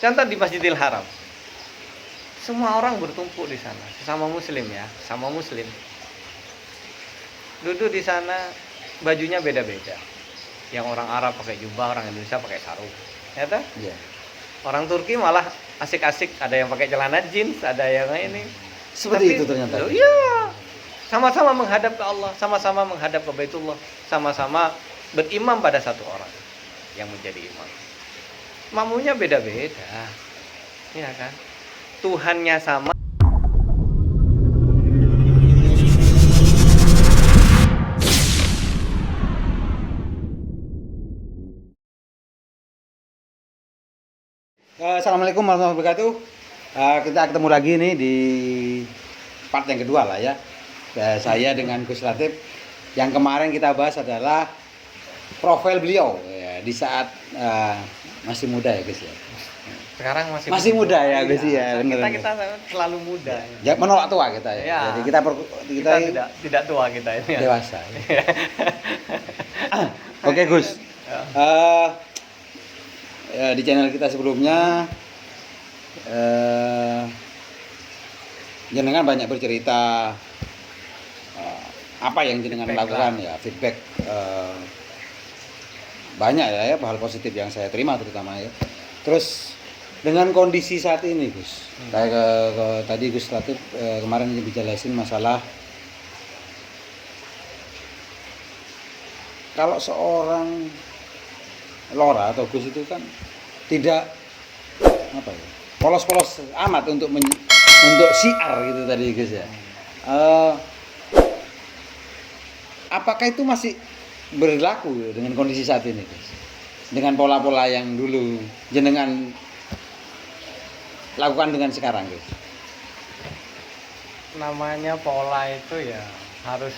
Contoh di Masjidil Haram. Semua orang bertumpuk di sana, sesama muslim ya, sama muslim. Duduk di sana, bajunya beda-beda. Yang orang Arab pakai jubah, orang Indonesia pakai sarung. Ya toh? Iya. Orang Turki malah asik-asik, ada yang pakai celana jeans, ada yang ini. Seperti itu ternyata. Iya. Sama-sama menghadap ke Allah, sama-sama menghadap ke Baitullah, sama-sama berimam pada satu orang yang menjadi imam. Makmumnya beda-beda. Iya kan? Tuhannya sama. Assalamualaikum warahmatullahi wabarakatuh. Kita ketemu lagi nih di part yang kedua lah ya. Saya dengan Gus Latif. Yang kemarin kita bahas adalah profil beliau ya, di saat masih muda ya Gus ya. Sekarang masih muda ya Gus ya. Kita selalu muda. Ya, menolak tua kita ya. Ya. Jadi kita tidak tua kita ini. Ya. Dewasa. Ya. Oke Gus. Di channel kita sebelumnya jenengan banyak bercerita apa yang jenengan lakukan ya, feedback banyak ya hal positif yang saya terima terutama ya. Terus dengan kondisi saat ini Gus, tadi Gus Latif kemarin dijelasin masalah kalau seorang Lora atau Gus itu kan tidak apa ya, polos-polos amat untuk syiar gitu tadi Gus ya. Apakah itu masih berlaku dengan kondisi saat ini Gus? Dengan pola-pola yang dulu jenengan lakukan dengan sekarang Gus? Namanya pola itu ya harus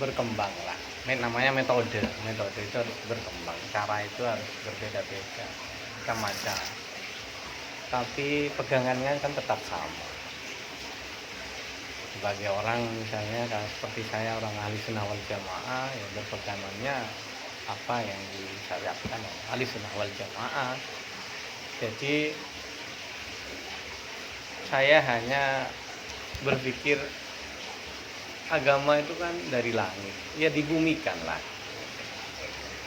berkembang lah. Namanya metode itu harus berkembang, cara itu harus berbeda-beda, macam-macam. Tapi pegangannya kan tetap sama. Sebagai orang misalnya seperti saya orang ahli sunnah wal jamaah, ya berpegangannya apa yang disyariatkan ahli sunnah wal jamaah. Jadi saya hanya berpikir agama itu kan dari langit, ya dibumikan lah.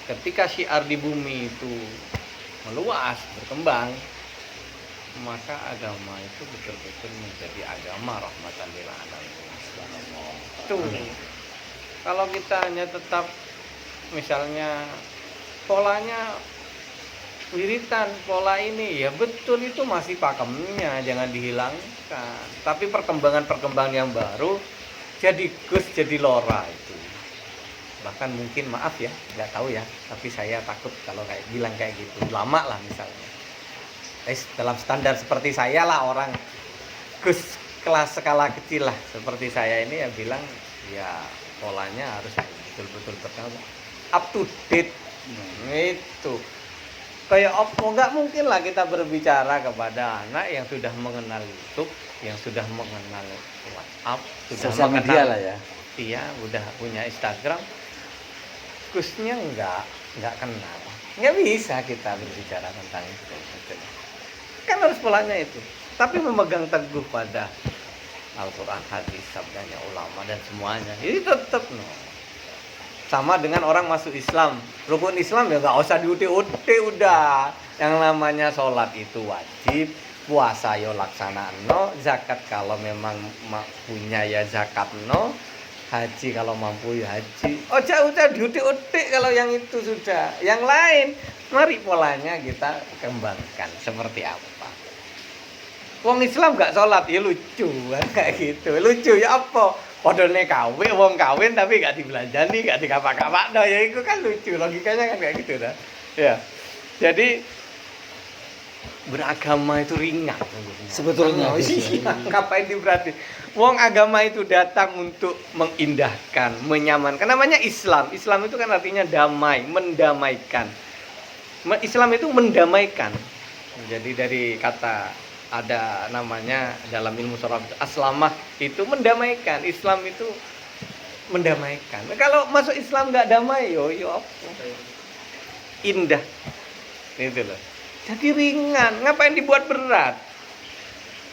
Ketika syiar di bumi itu meluas, berkembang, maka agama itu betul-betul menjadi agama rahmatan lil alamin. Itu. Kalau kita hanya tetap misalnya polanya wiritan, pola ini ya betul itu masih pakemnya, jangan dihilangkan. Tapi perkembangan yang baru jadi Gus, jadi Lora itu. Bahkan mungkin maaf ya, nggak tahu ya, tapi saya takut kalau bilang kayak gitu. Lama lah misalnya. Dalam standar seperti saya lah orang Gus kelas skala kecil lah seperti saya ini ya bilang ya polanya harus betul-betul up to date. Itu. Kayak nggak mungkin lah kita berbicara kepada anak yang sudah mengenal YouTube, yang sudah mengenal WhatsApp, sudah sosial media lah ya. Iya, udah punya Instagram. Gusnya nggak kenal. Nggak bisa kita berbicara tentang itu. Kan harus polanya itu. Tapi memegang teguh pada Al-Quran, hadis, sabdanya ulama dan semuanya. Ini tetap sama dengan orang masuk Islam, rukun Islam ya nggak usah diuti-uti udah. Yang namanya sholat itu wajib, puasa yo laksanano, zakat kalau memang punya ya zakat no, haji kalau mampu ya haji. Udah diuti-uti kalau yang itu sudah. Yang lain, mari polanya kita kembangkan seperti apa. Wong Islam nggak sholat ya lucu kan kayak gitu, lucu ya apa? Padahal wong kawin tapi gak dibelanjani, gak dikapak-kapak, ya itu kan lucu, logikanya kan kayak gitu dah. Ya, jadi beragama itu ringan sebetulnya. Ngapain diberarti? Wong agama itu datang untuk mengindahkan, menyamankan. Namanya Islam. Islam itu kan artinya damai, mendamaikan. Islam itu mendamaikan. Jadi dari kata ada namanya dalam ilmu sharaf aslamah itu mendamaikan. Islam itu mendamaikan. Kalau masuk Islam nggak damai yo apa? Indah itu loh. Jadi ringan, ngapain dibuat berat?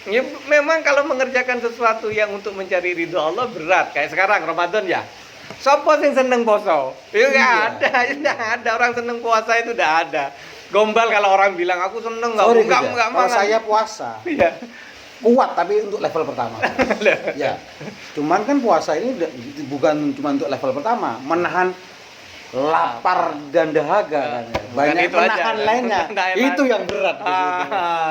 Ya, memang kalau mengerjakan sesuatu yang untuk mencari ridho Allah berat. Kayak sekarang Ramadan ya. Sopo sing seneng poso? Ya nggak Iya. ada, ya nggak ada orang seneng puasa itu udah ada. Gombal kalau orang bilang aku seneng nggak, Sorry, nggak Gus, ya. nggak Kalau mangan. saya puasa Iya. kuat tapi untuk level pertama. Ya. Cuman kan puasa ini bukan cuma untuk level pertama, menahan lapar dan dahaga kan. Bukan Banyak itu aja, menahan kan? lainnya. Nggak enak. Itu yang berat di situ.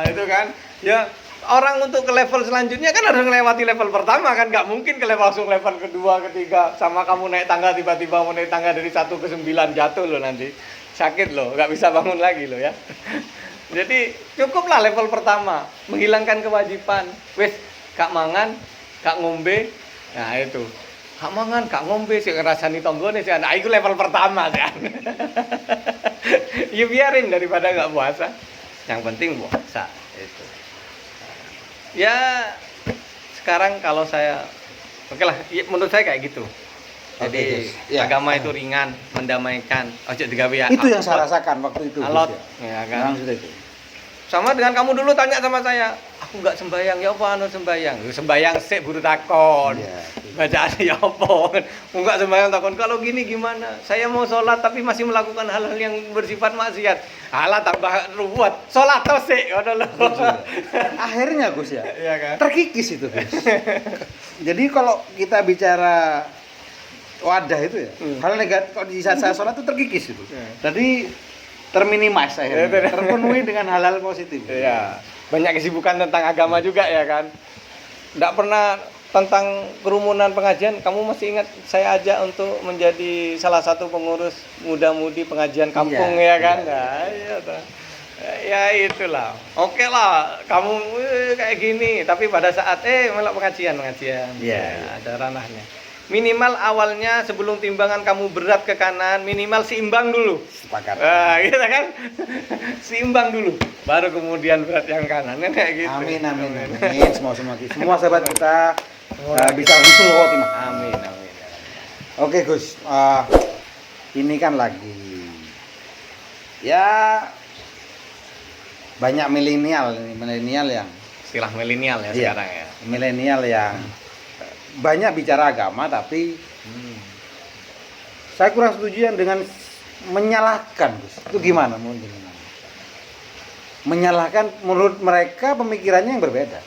Itu kan. Ya orang untuk ke level selanjutnya kan harus melewati level pertama kan, nggak mungkin ke level langsung level kedua, ketiga. Sama kamu naik tangga tiba-tiba mau naik tangga dari 1 ke 9 jatuh loh nanti. Sakit loh, nggak bisa bangun lagi loh ya. Jadi cukuplah level pertama, menghilangkan kewajiban. Wes, kak mangan, kak ngombe, nah itu. Kak mangan, kak ngombe, sih ngerasani tonggone sih. Nah itu level pertama sih. Ya biarin daripada nggak puasa. Yang penting puasa itu. Ya sekarang kalau saya, oke lah, ya, menurut saya kayak gitu. Jadi Oke, Gus. Ya. agama itu ringan, mendamaikan. Ojo digawe ya. Itu yang saya rasakan waktu itu. Gus, Alot, ya. ya kan. Memang sudah itu. Sama dengan kamu dulu tanya sama saya, aku nggak sembayang, ya apa anu sembayang? Ya, sembayang sik buru takon. Iya. Bacaan ya apa? Enggak sembayang takon. Kalau gini gimana? Saya mau sholat tapi masih melakukan hal-hal yang bersifat maksiat. Alah tambah ruwet. Sholat toh sik ngono lho. Akhirnya Gus ya, Iya kan? terkikis itu Gus. Jadi kalau kita bicara wadah itu ya, hal negatif kalau di saat saya sholat itu terkikis itu. Jadi terminimais akhirnya, terpenuhi dengan hal-hal positif. Iya. Banyak kesibukan tentang agama juga ya kan. Enggak pernah tentang kerumunan pengajian, kamu masih ingat saya ajak untuk menjadi salah satu pengurus muda-mudi pengajian kampung Iya, ya kan? iya. Nah, iya toh. Ya itulah. Oke lah, kamu kayak gini, tapi pada saat melok pengajian. Iya, Ya, iya. ada ranahnya. Minimal awalnya sebelum timbangan kamu berat ke kanan, minimal seimbang dulu. Sepakat. Gitu kan? Seimbang dulu, baru kemudian berat yang kanan kan kayak gitu. Amin. Semua sahabat kita bisa husnul khotimah. Amin. Oke Gus, ini kan lagi ya banyak milenial yang Istilah milenial ya iya, sekarang ya. milenial yang banyak bicara agama tapi saya kurang setuju yang dengan menyalahkan Gus. Itu gimana menurut gimana? Menyalahkan menurut mereka pemikirannya yang berbeda.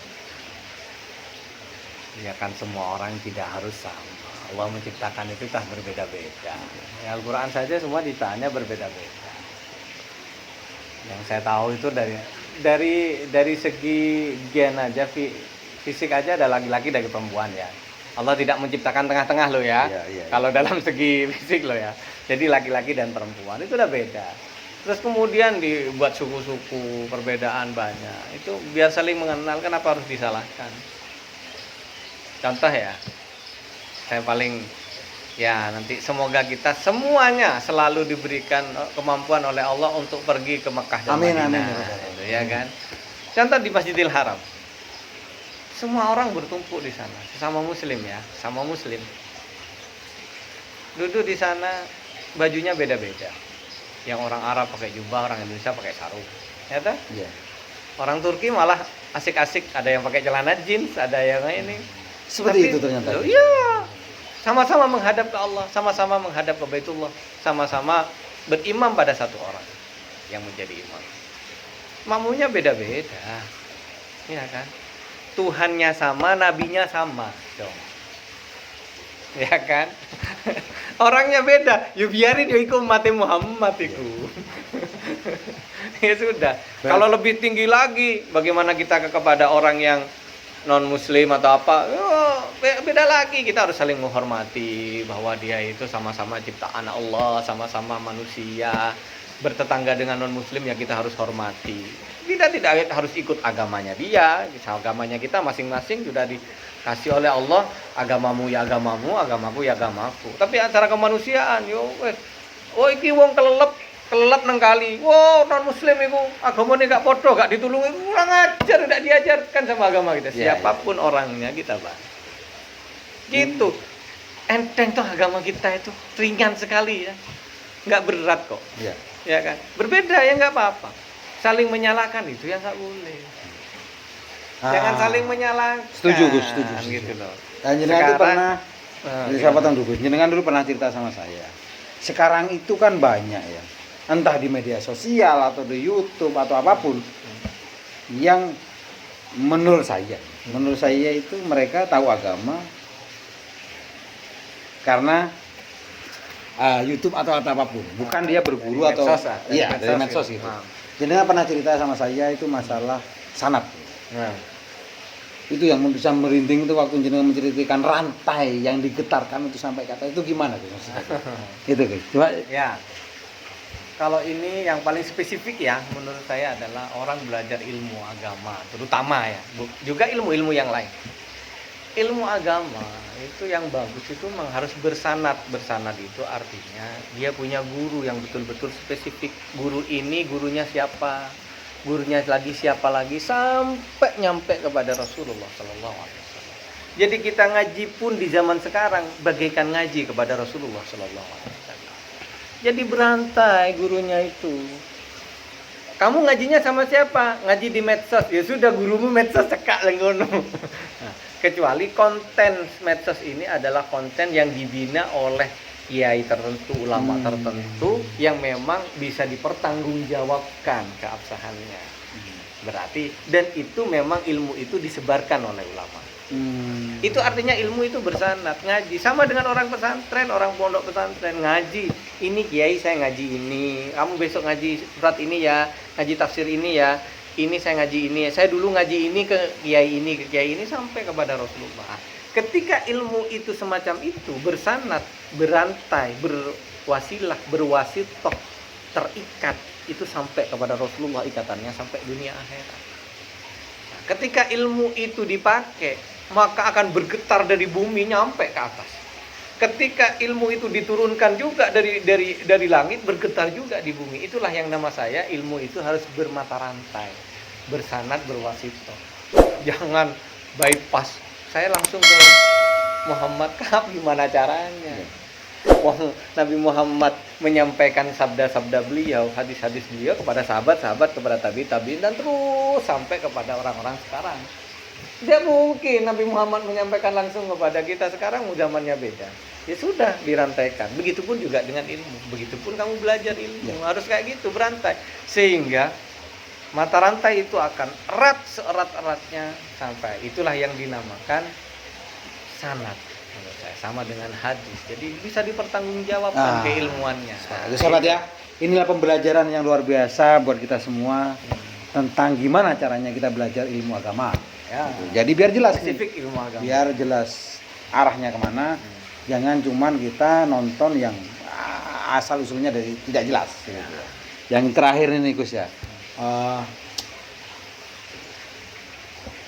Ya kan semua orang tidak harus sama. Allah menciptakan itu tak berbeda-beda. Ya, Al-Quran saja semua ditanya berbeda-beda. Yang saya tahu itu dari segi gen aja, fisik aja ada laki-laki dari perempuan ya. Allah tidak menciptakan tengah-tengah loh ya. Iya. Kalau dalam segi fisik loh ya. Jadi laki-laki dan perempuan itu udah beda. Terus kemudian dibuat suku-suku, perbedaan banyak. Itu biar saling mengenal, kenapa harus disalahkan? Contoh ya, saya paling ya nanti semoga kita semuanya selalu diberikan kemampuan oleh Allah untuk pergi ke Mekah dan Amin, Madinah. amin. Gitu, ya kan? Contoh di Masjidil Haram, semua orang bertumpuk di sana, sesama Muslim ya, sama Muslim. Duduk di sana, bajunya beda-beda. Yang orang Arab pakai jubah, orang Indonesia pakai sarung. Ya toh? Iya. Orang Turki malah asik-asik, ada yang pakai celana jeans, ada yang ini. Seperti itu ternyata. Loh, iya. Sama-sama menghadap ke Allah, sama-sama menghadap ke Baitullah, sama-sama berimam pada satu orang yang menjadi imam. Makmumnya beda-beda. Ya kan? Tuhannya sama, nabinya sama, dong. Ya kan? Orangnya beda. Ya biarin ya ikut umat Muhammad itu. Ya sudah. Kalau lebih tinggi lagi, bagaimana kita kepada orang yang non muslim atau apa, beda lagi. Kita harus saling menghormati bahwa dia itu sama-sama ciptaan Allah, sama-sama manusia, bertetangga dengan non muslim ya kita harus hormati. Tidak harus ikut agamanya dia. Agamanya kita masing-masing sudah dikasih oleh Allah. Agamamu ya agamamu, agamaku ya agamaku. Tapi acara kemanusiaan iki wong kelelep nang kali. Wow, non muslim itu agamanya gak podo, gak ditulungi, kurang ajar, tidak diajarkan sama agama kita. Siapapun orangnya kita bahas. Gitu. Enteng tuh agama kita itu, ringan sekali ya. Nggak berat kok. Iya. Ya kan? Berbeda ya nggak apa-apa. saling menyalahkan itu yang nggak boleh. Ah, Jangan saling menyalahkan. setuju, Gus, setuju. Gitu loh. Dan jenengan itu Sekarang- pernah, jadi saya gimana? potong dulu. Jenengan dulu pernah cerita sama saya. Sekarang itu kan banyak ya, entah di media sosial atau di YouTube atau apapun, yang menurut saya itu mereka tahu agama karena YouTube atau apapun, bukan dia berburu Dari atau medsos lah, dari iya dari medsos medsos gitu. gitu. Nah. Jenengan pernah cerita sama saya itu masalah sanad. Nah. Itu yang bisa merinding itu waktu jenengan menceritakan rantai yang digetarkan itu sampai kata itu gimana tuh maksudnya? Itu guys. Coba Ya, kalau ini yang paling spesifik ya menurut saya adalah orang belajar ilmu agama, terutama ya, juga ilmu-ilmu yang lain. Ilmu agama itu yang bagus itu memang harus bersanad. Bersanad itu artinya dia punya guru yang betul-betul spesifik. Guru ini gurunya siapa, gurunya lagi siapa lagi, sampai nyampe kepada Rasulullah Sallallahu Alaihi Wasallam. Jadi kita ngaji pun di zaman sekarang bagaikan ngaji kepada Rasulullah Sallallahu Alaihi Wasallam. Jadi berantai gurunya itu. Kamu ngajinya sama siapa? Ngaji di medsos. Ya sudah, gurumu medsos cekak lenggono. Nah, kecuali konten medsos ini adalah konten yang dibina oleh kiai tertentu, ulama tertentu yang memang bisa dipertanggungjawabkan keabsahannya. Berarti dan itu memang ilmu itu disebarkan oleh ulama. Itu artinya ilmu itu bersanad, ngaji sama dengan orang pesantren, orang pondok pesantren ngaji. Ini kiai saya ngaji ini, kamu besok ngaji surat ini ya, ngaji tafsir ini ya. Ini saya ngaji ini, saya dulu ngaji ini ke kiai ini sampai kepada Rasulullah. Ketika ilmu itu semacam itu bersanad, berantai, berwasilah, berwasitoh, terikat, itu sampai kepada Rasulullah ikatannya sampai dunia akhirat. Nah, ketika ilmu itu dipakai, maka akan bergetar dari bumi nyampe ke atas. Ketika ilmu itu diturunkan juga dari langit, bergetar juga di bumi. Itulah yang nama saya, ilmu itu harus bermata rantai, bersanad, berwasitoh. Jangan bypass. Saya langsung ke Muhammad, Kab gimana caranya? Wah, Nabi Muhammad menyampaikan sabda-sabda beliau, hadis-hadis beliau kepada sahabat-sahabat, kepada tabi'in dan terus sampai kepada orang-orang sekarang. Tidak mungkin Nabi Muhammad menyampaikan langsung kepada kita. Sekarang zamannya beda. Ya sudah, dirantaikan. Begitupun juga dengan ilmu. Begitupun kamu belajar ilmu. Harus kayak gitu, berantai. Sehingga mata rantai itu akan erat seerat-eratnya sampai. Itulah yang dinamakan sanad. Menurut saya sama dengan hadis. Jadi bisa dipertanggungjawabkan keilmuannya. Nah, sahabat ya, inilah pembelajaran yang luar biasa buat kita semua tentang gimana caranya kita belajar ilmu agama. Ya. Jadi biar jelas Spesifik ilmu agama. biar jelas arahnya kemana. Jangan cuman kita nonton yang asal usulnya dari tidak jelas. Gitu. Yang terakhir ini Gus ya,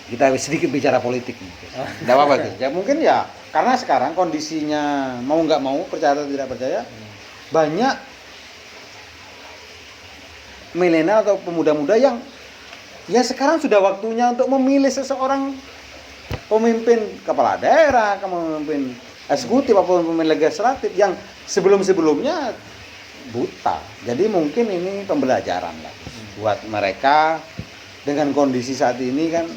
kita sedikit bicara politik nih. Tidak apa-apa Gus. Ya mungkin ya karena sekarang kondisinya mau nggak mau, percaya atau tidak percaya, banyak milenial atau pemuda-muda yang ya sekarang sudah waktunya untuk memilih seseorang pemimpin kepala daerah, pemimpin eksekutif atau pemimpin legislatif yang sebelum-sebelumnya buta. Jadi mungkin ini pembelajaran lah buat mereka dengan kondisi saat ini kan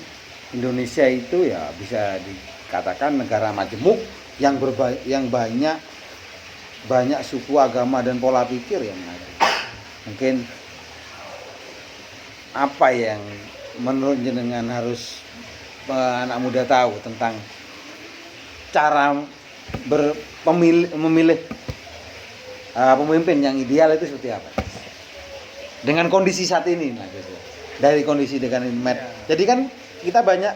Indonesia itu ya bisa dikatakan negara majemuk yang banyak suku, agama dan pola pikir yang ada. Mungkin apa yang menurut jenengan harus anak muda tahu tentang cara memilih pemimpin yang ideal itu seperti apa? Dengan kondisi saat ini, nah, gitu. Dari kondisi dengan jadi kan kita banyak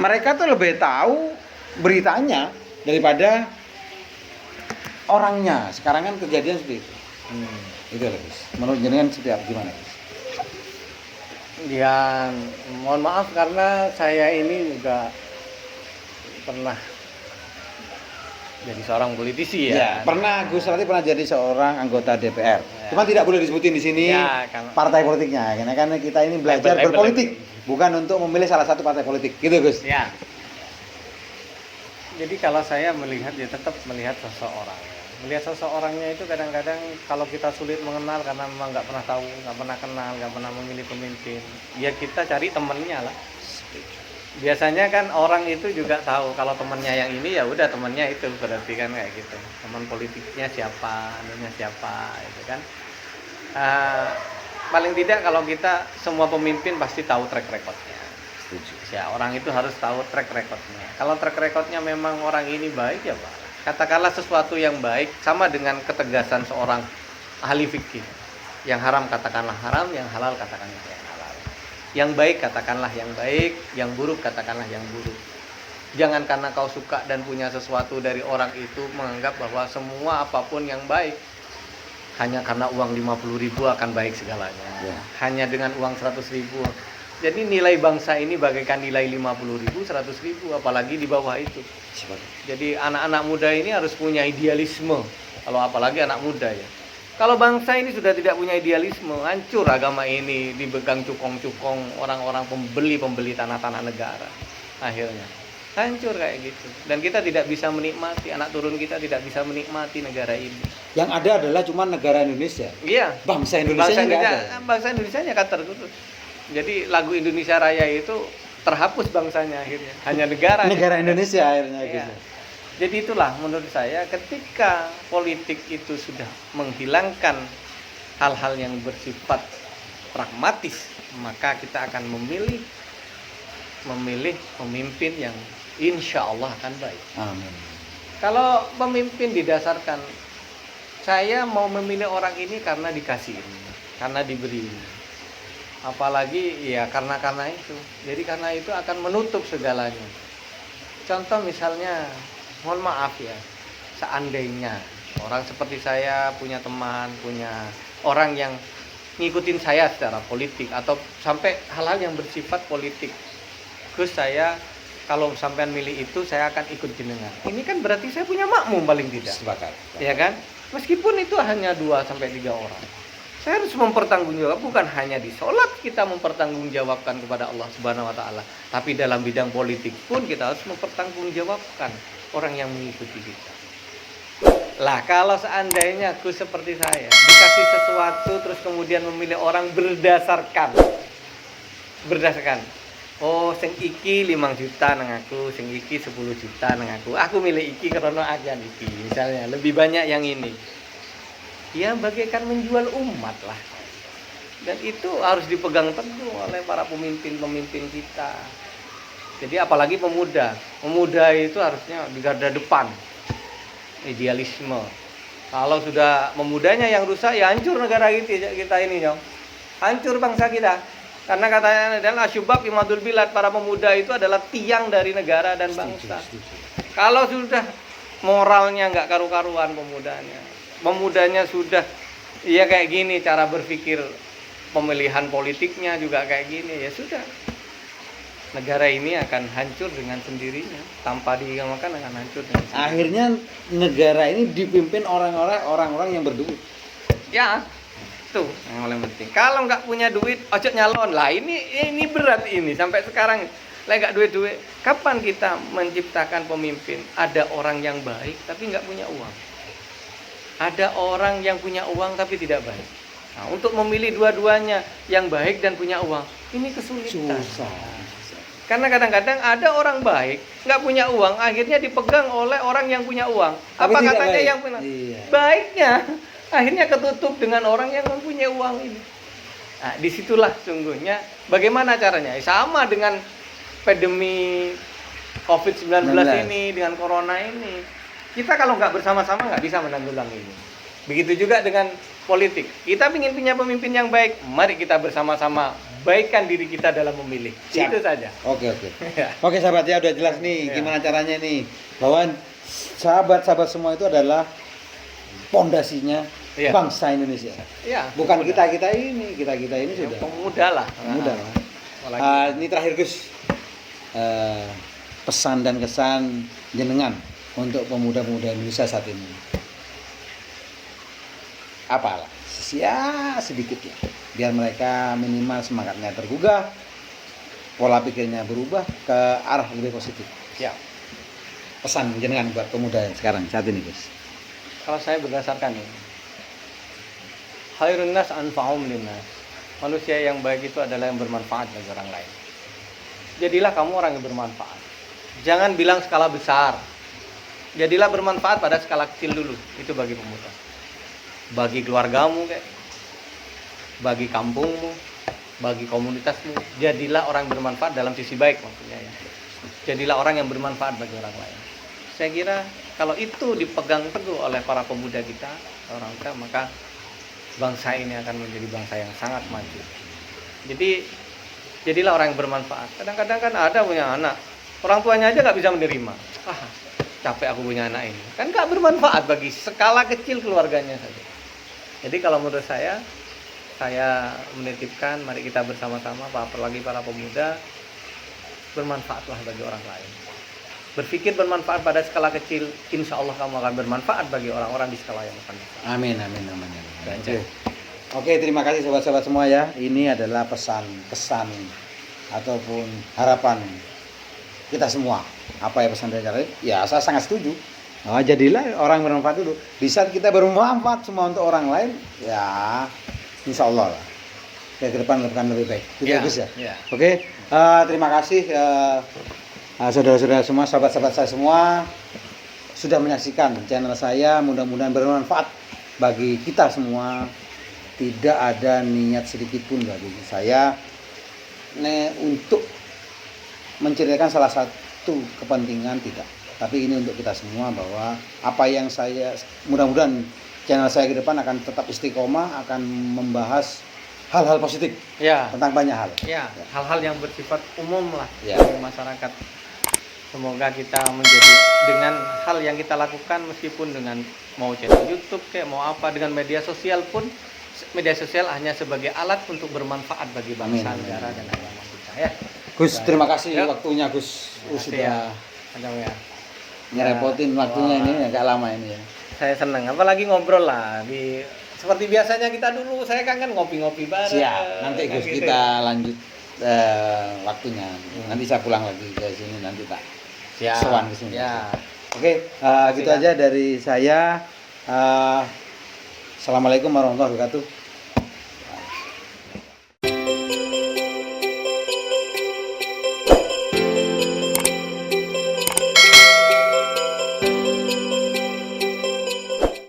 mereka tuh lebih tahu beritanya daripada orangnya. Sekarang kan kejadian seperti itu. Itu loh Gus. Menurut jenengan seperti apa, gimana Gus? Ya, mohon maaf karena saya ini juga pernah jadi seorang politisi ya. Ya, pernah Gus Rati pernah jadi seorang anggota DPR. Ya. Cuma tidak boleh disebutin di sini Ya, partai politiknya. Karena kan kita ini belajar Label. berpolitik, bukan untuk memilih salah satu partai politik. Gitu Gus. Ya. Jadi kalau saya melihat ya tetap melihat seseorang. Melihat seseorangnya itu kadang-kadang kalau kita sulit mengenal karena memang nggak pernah tahu, nggak pernah kenal, nggak pernah memilih pemimpin, ya kita cari temennya lah. Biasanya kan orang itu juga tahu kalau temennya yang ini, ya udah temennya itu, berarti kan kayak gitu. Teman politiknya siapa, anunya siapa, itu kan. Ah, paling tidak kalau kita semua pemimpin pasti tahu track recordnya. Setuju. Ya, orang itu harus tahu track recordnya. Kalau track recordnya memang orang ini baik, ya Pak, katakanlah sesuatu yang baik, sama dengan ketegasan seorang ahli fikih. Yang haram katakanlah haram, yang halal katakanlah yang halal. Yang baik katakanlah yang baik, yang buruk katakanlah yang buruk. Jangan karena kau suka dan punya sesuatu dari orang itu menganggap bahwa semua apapun yang baik hanya karena uang 50.000 akan baik segalanya. Ya. Hanya dengan uang 100.000. Jadi nilai bangsa ini bagaikan nilai 50.000, 100.000, apalagi di bawah itu. Jadi anak-anak muda ini harus punya idealisme. Kalau apalagi anak muda ya. Kalau bangsa ini sudah tidak punya idealisme, hancur agama ini dipegang cukong-cukong orang-orang pembeli tanah-tanah negara. Akhirnya hancur kayak gitu. Dan kita tidak bisa menikmati, anak turun kita tidak bisa menikmati negara ini. Yang ada adalah cuma negara Indonesia. Iya. Bangsa Indonesia nggak ada. Bangsa Indonesia kan tertutup. Jadi lagu Indonesia Raya itu terhapus bangsanya akhirnya. Hanya negara. Negara Indonesia akhirnya Iya. gitu. Jadi itulah menurut saya, ketika politik itu sudah menghilangkan hal-hal yang bersifat pragmatis, maka kita akan memilih pemimpin yang insya Allah akan baik. Amin. Kalau pemimpin didasarkan saya mau memilih orang ini karena dikasih ini, karena diberi ini. Apalagi ya karena itu. Jadi karena itu akan menutup segalanya. Contoh misalnya, mohon maaf ya, seandainya orang seperti saya punya teman, punya orang yang ngikutin saya secara politik atau sampai hal-hal yang bersifat politik. Terus saya kalau sampean milih itu, saya akan ikut jenengan. Ini kan berarti saya punya makmum paling tidak. Sepakat. Ya kan? Meskipun itu hanya 2-3 orang. Saya harus mempertanggungjawab, bukan hanya di sholat kita mempertanggungjawabkan kepada Allah Subhanahu wa taala, tapi dalam bidang politik pun kita harus mempertanggungjawabkan orang yang mengikuti kita. Lah kalau seandainya aku seperti saya dikasih sesuatu terus kemudian memilih orang berdasarkan oh sing iki 5 juta nang aku, sing iki 10 juta nang aku milih iki karena ajan iki, misalnya lebih banyak yang ini. Ya bagaikan menjual umat lah. Dan itu harus dipegang teguh oleh para pemimpin-pemimpin kita. Jadi apalagi pemuda itu harusnya di garda depan. Idealisme. Kalau sudah memudanya yang rusak, ya hancur negara kita ini, Nyong. Hancur bangsa kita. Karena katanya adalah asyubab imadul bilad, para pemuda itu adalah tiang dari negara dan bangsa. Kalau sudah moralnya nggak karu-karuan pemudanya sudah ya kayak gini, cara berpikir pemilihan politiknya juga kayak gini, ya sudah, negara ini akan hancur dengan sendirinya, tanpa diingatkan akan hancur dengan sendirinya. Akhirnya negara ini dipimpin orang-orang yang berduit. Ya, tuh yang paling penting. Kalau nggak punya duit, ojo nyalon lah. Ini berat ini sampai sekarang. Lah nggak duit. Kapan kita menciptakan pemimpin? Ada orang yang baik tapi nggak punya uang. Ada orang yang punya uang tapi tidak baik. Nah, untuk memilih dua-duanya, yang baik dan punya uang, ini kesulitan. Susah. Karena kadang-kadang ada orang baik, nggak punya uang, akhirnya dipegang oleh orang yang punya uang. Tapi Apa tidak katanya baik. yang punya? Iya. Baiknya, akhirnya ketutup dengan orang yang mempunyai uang ini. Nah, disitulah sungguhnya bagaimana caranya? Sama dengan pandemi COVID-19 ini, dengan corona ini. Kita kalau nggak bersama-sama nggak bisa menanggulangi ini. Begitu juga dengan politik. Kita ingin punya pemimpin yang baik, mari kita bersama-sama baikkan diri kita dalam memilih. Siap. Itu saja. Oke. Ya. Oke sahabat ya, udah jelas nih Ya. gimana caranya nih. Bahwa sahabat-sahabat semua itu adalah pondasinya Ya. bangsa Indonesia. Ya, Bukan pemuda. kita ini Ya, sudah. pemuda lah. Pemuda lah. Apalagi. Ini terakhir Gus. Pesan dan kesan jenengan untuk pemuda-pemuda Indonesia saat ini. Apalah, ya sedikit ya, biar mereka minimal semangatnya tergugah, pola pikirnya berubah ke arah lebih positif. Ya. Pesan jenengan buat pemuda yang sekarang saat ini, Gus. Kalau saya berdasarkan ini, khairun nas anfa'um linnas. Manusia yang baik itu adalah yang bermanfaat bagi orang lain. Jadilah kamu orang yang bermanfaat. Jangan bilang skala besar. Jadilah bermanfaat pada skala kecil dulu. Itu bagi pemuda. Bagi keluargamu kayak, bagi kampungmu, bagi komunitasmu. Jadilah orang bermanfaat dalam sisi baik maksudnya ya. Jadilah orang yang bermanfaat bagi orang lain. Saya kira kalau itu dipegang teguh oleh para pemuda kita, orang kita, maka bangsa ini akan menjadi bangsa yang sangat maju. Jadi jadilah orang yang bermanfaat. Kadang-kadang kan ada punya anak, orang tuanya aja nggak bisa menerima. Capek aku punya anak ini. Kan nggak bermanfaat bagi skala kecil keluarganya saja. Jadi kalau menurut saya menitipkan, mari kita bersama-sama, apalagi para pemuda, bermanfaatlah bagi orang lain. Berpikir bermanfaat pada skala kecil, insya Allah kamu akan bermanfaat bagi orang-orang di skala yang akan besar. Amin. Oke, terima kasih sobat-sobat semua ya. Ini adalah pesan ataupun harapan kita semua. Apa ya pesan dari kalian? Ya, saya sangat setuju. Jadilah orang yang bermanfaat dulu. Di saat kita bermanfaat semua untuk orang lain, ya insya Allah lah. Ke depan lebih baik. Gitu bagus ya. Oke, terima kasih saudara-saudara semua, sahabat-sahabat saya semua sudah menyaksikan channel saya. Mudah-mudahan bermanfaat bagi kita semua. Tidak ada niat sedikit pun bagi saya untuk menceritakan salah satu kepentingan, tidak. Tapi ini untuk kita semua, bahwa apa yang saya, mudah-mudahan channel saya ke depan akan tetap istiqomah, akan membahas hal-hal positif tentang banyak hal. Hal-hal yang bersifat umum lah bagi masyarakat. Semoga kita menjadi dengan hal yang kita lakukan, meskipun dengan mau channel YouTube kayak mau apa, dengan media sosial pun, media sosial hanya sebagai alat untuk bermanfaat bagi bangsa, negara dan agama kita ya. Gus, terima kasih waktunya Gus. Sudah ngerepotin waktunya ini agak lama ini ya. Saya senang, apalagi ngobrol lah seperti biasanya kita dulu. Saya kan ngopi-ngopi bareng. Siap, nanti Gus gitu. Kita lanjut waktunya. Nanti saya pulang lagi ke sini, nanti tak sowan ke sini. Oke, gitu aja dari saya. Assalamualaikum warahmatullahi wabarakatuh.